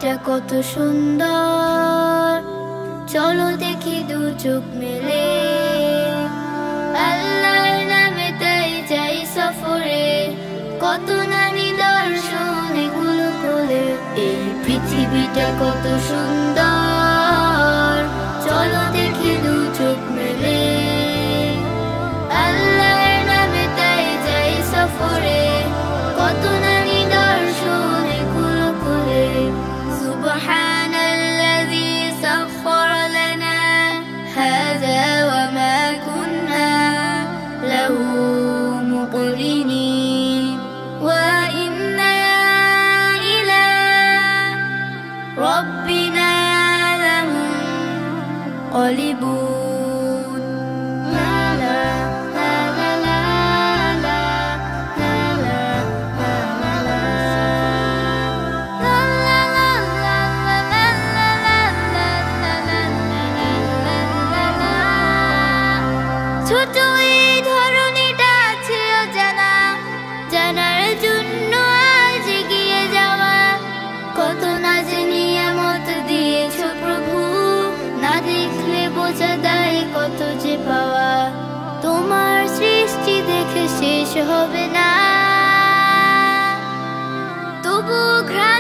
পৃথিবীটা কত সুন্দর, চলো দেখি দু চোখ মেলে। আল্লাহর নামে তাই যাই সফরে, কত না নিদর্শন এগুলো কোলে। এই পৃথিবীটা কত সুন্দর, চলো দেখি দু চোখ মেলে। আল্লাহর নামে তাই যাই সফরে, কত না নিদর্শন এগুলো কোলে। সুবহানাল্লাযী সাখখারা লানা হাযা ওয়া মা কুন্না লাহু মুকরিনিন ওয়া ইন্না ইলা রাব্বিনা লামুনকালিবুন। লা লা লা লা লা লা লা লা ছোট এই ধরনীটা আছে অজানা, জানার জন্য আজ এগিয়ে যাওয়া। কত না যে নিয়ামত দিয়েছ প্রভু, না দেখলে বোঝা দায় কত যে পাওয়া। তোমার সৃষ্টি দেখে শেষ হবে না, তবু ঘ্রাণ